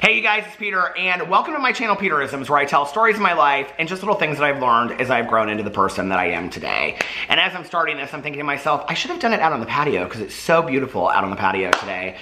Hey you guys, it's Peter, and welcome to my channel, Peterisms, where I tell stories of my life and just little things that I've learned as I've grown into the person that I am today. And as I'm starting this, I'm thinking to myself, I should have done it out on the patio because it's so beautiful out on the patio today.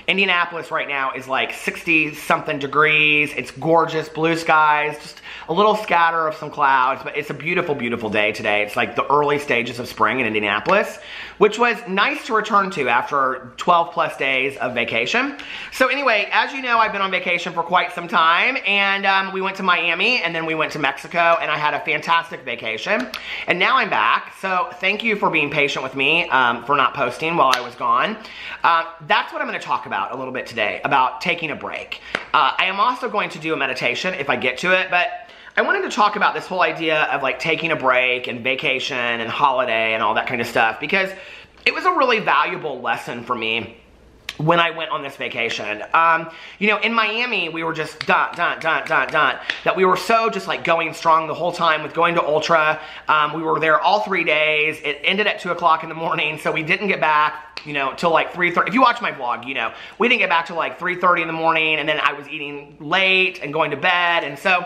Indianapolis right now is like 60-something degrees. It's gorgeous, blue skies, just a little scatter of some clouds, but it's a beautiful, beautiful day today. It's like the early stages of spring in Indianapolis, which was nice to return to after 12 plus days of vacation. So anyway, as you know, I've been on vacation for quite some time, and we went to Miami, and then we went to Mexico, and I had a fantastic vacation. And now I'm back, so thank you for being patient with me for not posting while I was gone. That's what I'm going to talk about a little bit today, about taking a break. I am also going to do a meditation if I get to it, but I wanted to talk about this whole idea of like taking a break and vacation and holiday and all that kind of stuff, because it was a really valuable lesson for me when I went on this vacation. You know, in Miami, we were just done, that we were so just like going strong the whole time with going to Ultra. We were there all 3 days. It ended at 2 o'clock in the morning, so we didn't get back, you know, till like 3:30. If you watch my vlog, you know, we didn't get back till like 3:30 in the morning, and then I was eating late and going to bed, and so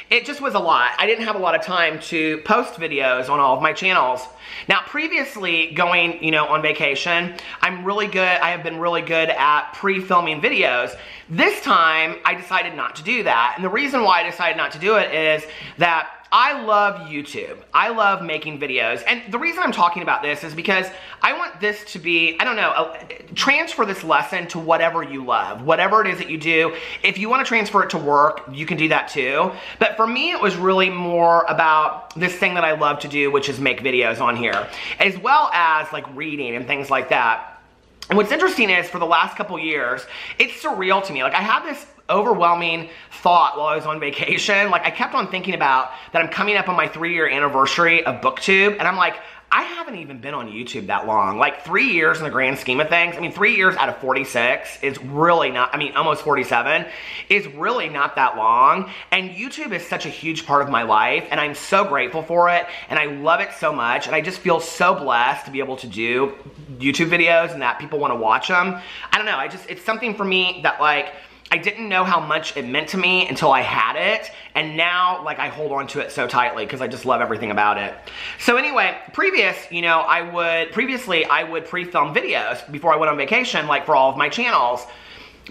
it just was a lot. I didn't have a lot of time to post videos on all of my channels. Now, previously going, you know, on vacation, I have been really good at pre-filming videos. This time, I decided not to do that. And the reason why I decided not to do it is that I love YouTube. I love making videos. And the reason I'm talking about this is because I want this to be, I don't know, transfer this lesson to whatever you love, whatever it is that you do. If you want to transfer it to work, you can do that too. But for me, it was really more about this thing that I love to do, which is make videos on here, as well as like reading and things like that. And what's interesting is for the last couple years, it's surreal to me. Like I have this overwhelming thought while I was on vacation. Like I kept on thinking about that I'm coming up on my 3-year anniversary of BookTube, and I'm like, I haven't even been on YouTube that long. Like 3 years in the grand scheme of things. I mean, 3 years out of 46 is really not, I mean, almost 47 is really not that long. And YouTube is such a huge part of my life, and I'm so grateful for it, and I love it so much, and I just feel so blessed to be able to do YouTube videos and that people want to watch them. I don't know, it's something for me that like, I didn't know how much it meant to me until I had it, and now like I hold on to it so tightly because I just love everything about it. So anyway, previously I would pre-film videos before I went on vacation, like for all of my channels.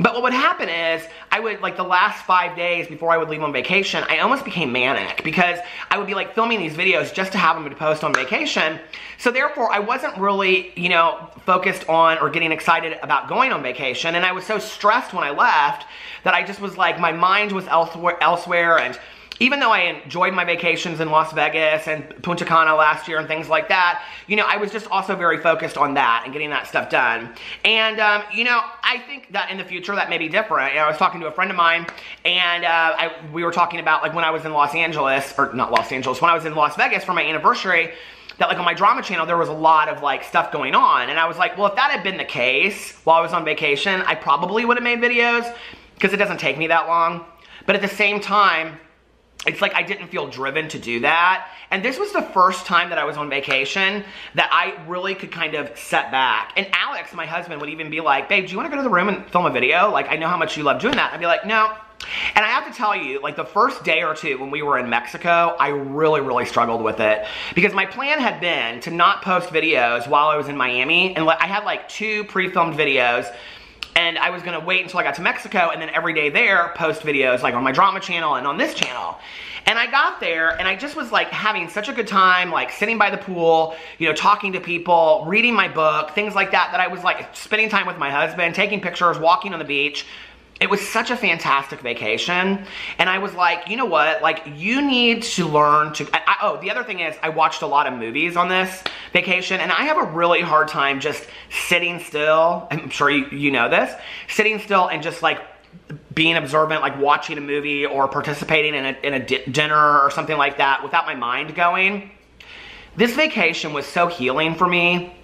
But what would happen is, I would, like the last 5 days before I would leave on vacation, I almost became manic because I would be like filming these videos just to have them to post on vacation. So therefore, I wasn't really, you know, focused on or getting excited about going on vacation. And I was so stressed when I left that I just was like, my mind was elsewhere. And even though I enjoyed my vacations in Las Vegas and Punta Cana last year and things like that, you know, I was just also very focused on that and getting that stuff done. And, you know, I think that in the future that may be different. You know, I was talking to a friend of mine, and we were talking about, like, when I was in Los Angeles, or not Los Angeles, when I was in Las Vegas for my anniversary, that, like, on my drama channel, there was a lot of, like, stuff going on. And I was like, well, if that had been the case while I was on vacation, I probably would have made videos, because it doesn't take me that long. But at the same time, it's like I didn't feel driven to do that. And this was the first time that I was on vacation that I really could kind of set back. And Alex, my husband, would even be like, babe, do you want to go to the room and film a video? Like, I know how much you love doing that. I'd be like, no. And I have to tell you, like the first day or two when we were in Mexico, I really, really struggled with it. Because my plan had been to not post videos while I was in Miami. And I had like 2 pre-filmed videos. And I was gonna wait until I got to Mexico, and then every day there, post videos like on my drama channel and on this channel. And I got there, and I just was like having such a good time, like sitting by the pool, you know, talking to people, reading my book, things like that, that I was like spending time with my husband, taking pictures, walking on the beach. It was such a fantastic vacation, and I was like, you know what, like, you need to learn to, oh, the other thing is, I watched a lot of movies on this vacation, and I have a really hard time just sitting still, I'm sure you know this, sitting still and just like being observant, like watching a movie or participating in a dinner or something like that without my mind going. This vacation was so healing for me,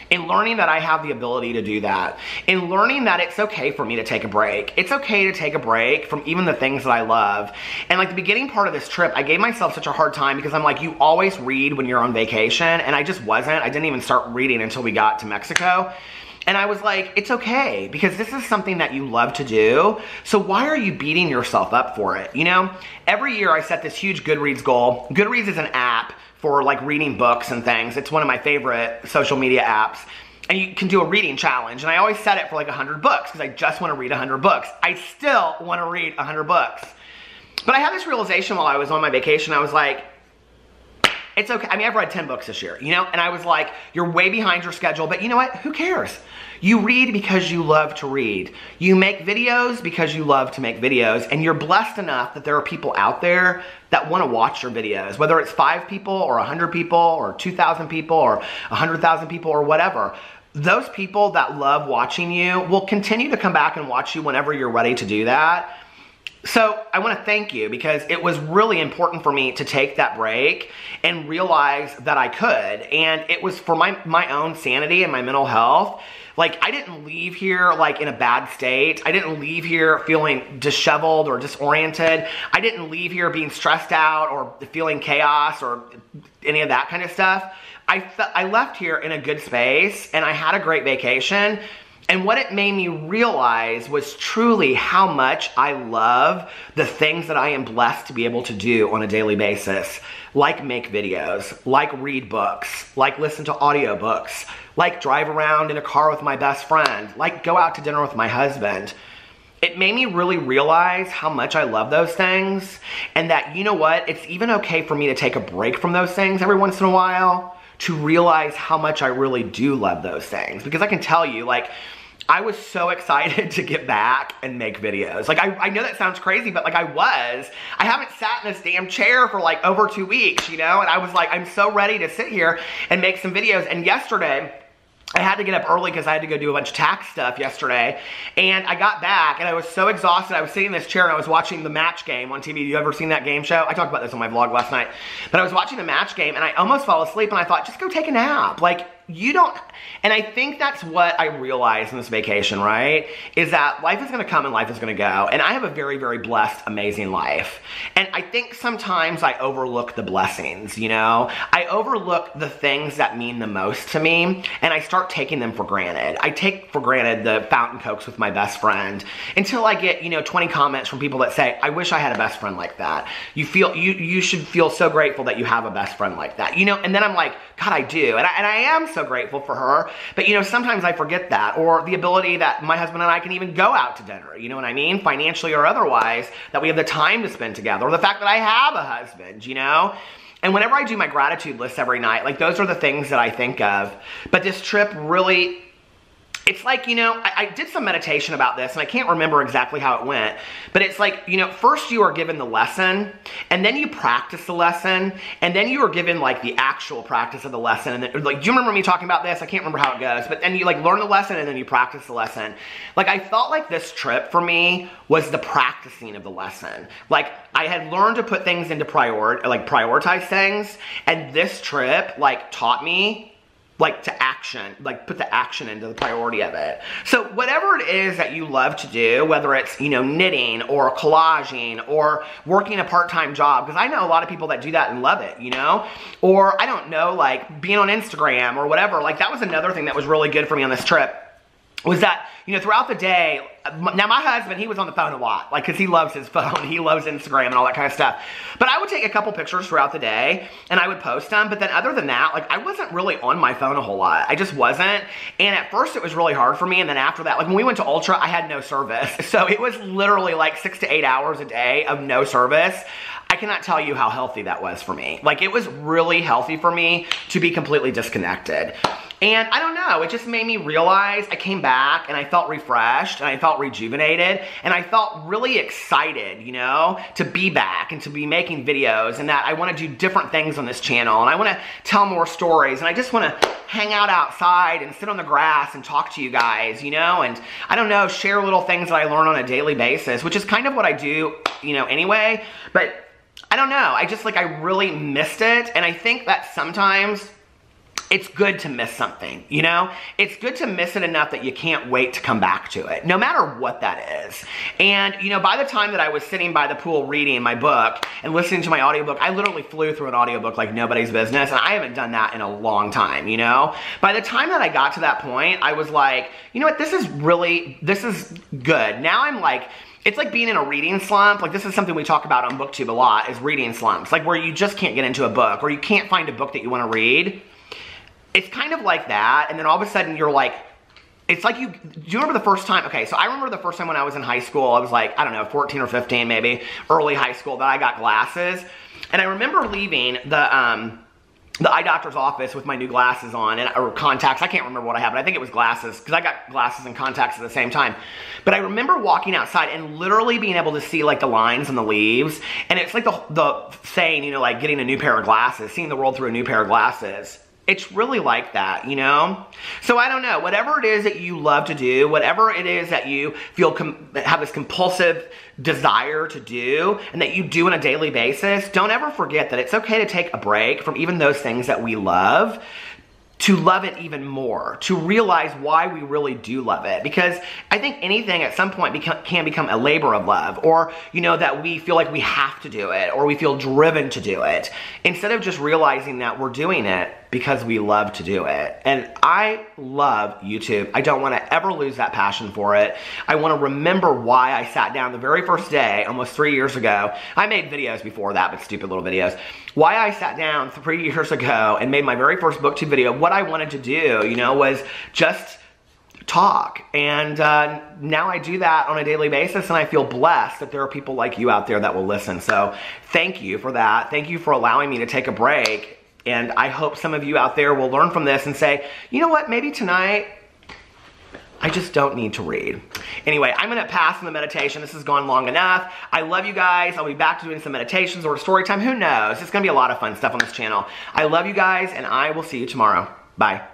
in learning that I have the ability to do that, in learning that it's okay for me to take a break. It's okay to take a break from even the things that I love. And like the beginning part of this trip, I gave myself such a hard time because I'm like, you always read when you're on vacation, and I just wasn't. I didn't even start reading until we got to Mexico. And I was like, it's okay, because this is something that you love to do. So why are you beating yourself up for it? You know, every year I set this huge Goodreads goal. Goodreads is an app for like reading books and things. It's one of my favorite social media apps. And you can do a reading challenge. And I always set it for like 100 books because I just want to read 100 books. I still want to read 100 books. But I had this realization while I was on my vacation. I was like, it's okay. I mean, I've read 10 books this year, you know? And I was like, you're way behind your schedule, but you know what? Who cares? You read because you love to read. You make videos because you love to make videos. And you're blessed enough that there are people out there that want to watch your videos, whether it's 5 people or 100 people or 2,000 people or 100,000 people or whatever. Those people that love watching you will continue to come back and watch you whenever you're ready to do that. So I want to thank you, because it was really important for me to take that break and realize that I could. And it was for my own sanity and my mental health. Like, I didn't leave here like in a bad state. I didn't leave here feeling disheveled or disoriented. I didn't leave here being stressed out or feeling chaos or any of that kind of stuff. I left here in a good space, and I had a great vacation. And what it made me realize was truly how much I love the things that I am blessed to be able to do on a daily basis, like make videos, like read books, like listen to audiobooks, like drive around in a car with my best friend, like go out to dinner with my husband. It made me really realize how much I love those things, and that, you know what, it's even okay for me to take a break from those things every once in a while to realize how much I really do love those things. Because I can tell you, like, I was so excited to get back and make videos. Like, I know that sounds crazy, but like I haven't sat in this damn chair for like over 2 weeks, you know? And I was like, I'm so ready to sit here and make some videos. And yesterday, I had to get up early because I had to go do a bunch of tax stuff yesterday. And I got back and I was so exhausted. I was sitting in this chair and I was watching the Match Game on TV. You ever seen that game show? I talked about this on my vlog last night. But I was watching the Match Game and I almost fell asleep, and I thought, just go take a nap. Like, you don't, and I think that's what I realized in this vacation, right? Is that life is going to come and life is going to go. And I have a very, very blessed, amazing life. And I think sometimes I overlook the blessings, you know? I overlook the things that mean the most to me, and I start taking them for granted. I take for granted the fountain cokes with my best friend until I get, you know, 20 comments from people that say, I wish I had a best friend like that. You should feel so grateful that you have a best friend like that, you know? And then I'm like, God, I do. And I am so grateful for her. But, you know, sometimes I forget that, or the ability that my husband and I can even go out to dinner, you know what I mean? Financially or otherwise, that we have the time to spend together, or the fact that I have a husband, you know? And whenever I do my gratitude list every night, like, those are the things that I think of. But this trip really, it's like, you know, I did some meditation about this, and I can't remember exactly how it went, but it's like, you know, first you are given the lesson, and then you practice the lesson, and then you are given, like, the actual practice of the lesson. And then, like, do you remember me talking about this? I can't remember how it goes, but then you, like, learn the lesson, and then you practice the lesson. Like, I felt like this trip for me was the practicing of the lesson. Like, I had learned to put things into prioritize things, and this trip, like, taught me, like, to action, like, put the action into the priority of it. So whatever it is that you love to do, whether it's, you know, knitting or collaging or working a part-time job, because I know a lot of people that do that and love it, you know, or I don't know, like being on Instagram or whatever. Like, that was another thing that was really good for me on this trip, was that, you know, throughout the day, now my husband, he was on the phone a lot, like, because he loves his phone, he loves Instagram and all that kind of stuff. But I would take a couple pictures throughout the day, and I would post them, but then other than that, like, I wasn't really on my phone a whole lot. I just wasn't, and at first it was really hard for me, and then after that, like, when we went to Ultra, I had no service, so it was literally like 6 to 8 hours a day of no service. I cannot tell you how healthy that was for me. Like, it was really healthy for me to be completely disconnected. And I don't know, it just made me realize, I came back and I felt refreshed and I felt rejuvenated and I felt really excited, you know, to be back and to be making videos, and that I want to do different things on this channel, and I want to tell more stories, and I just want to hang out outside and sit on the grass and talk to you guys, you know, and I don't know, share little things that I learn on a daily basis, which is kind of what I do, you know, anyway. But I don't know, I just, like, I really missed it, and I think that sometimes it's good to miss something, you know? It's good to miss it enough that you can't wait to come back to it, no matter what that is. And, you know, by the time that I was sitting by the pool reading my book and listening to my audiobook, I literally flew through an audiobook like nobody's business, and I haven't done that in a long time, you know? By the time that I got to that point, I was like, you know what, this is good. Now I'm like, it's like being in a reading slump. Like, this is something we talk about on BookTube a lot, is reading slumps. Like, where you just can't get into a book, or you can't find a book that you want to read. It's kind of like that, and then all of a sudden you're like, it's like do you remember the first time, okay, so I remember the first time when I was in high school, I was like, I don't know, 14 or 15 maybe, early high school, that I got glasses, and I remember leaving the eye doctor's office with my new glasses on, or contacts, I can't remember what I had, but I think it was glasses, because I got glasses and contacts at the same time. But I remember walking outside and literally being able to see like the lines and the leaves, and it's like the saying, you know, like getting a new pair of glasses, seeing the world through a new pair of glasses. It's really like that, you know? So I don't know, whatever it is that you love to do, whatever it is that you feel have this compulsive desire to do, and that you do on a daily basis, don't ever forget that it's okay to take a break from even those things that we love, to love it even more, to realize why we really do love it. Because I think anything at some point can become a labor of love, or, you know, that we feel like we have to do it, or we feel driven to do it, instead of just realizing that we're doing it because we love to do it. And I love YouTube. I don't want to ever lose that passion for it. I want to remember why I sat down the very first day, almost 3 years ago. I made videos before that, but stupid little videos. Why I sat down 3 years ago and made my very first BookTube video, what I wanted to do, you know, was just talk. And now I do that on a daily basis, and I feel blessed that there are people like you out there that will listen. So thank you for that. Thank you for allowing me to take a break. And I hope some of you out there will learn from this and say, you know what, maybe tonight I just don't need to read. Anyway, I'm going to pass on the meditation. This has gone long enough. I love you guys. I'll be back to doing some meditations or story time. Who knows? It's going to be a lot of fun stuff on this channel. I love you guys, and I will see you tomorrow. Bye.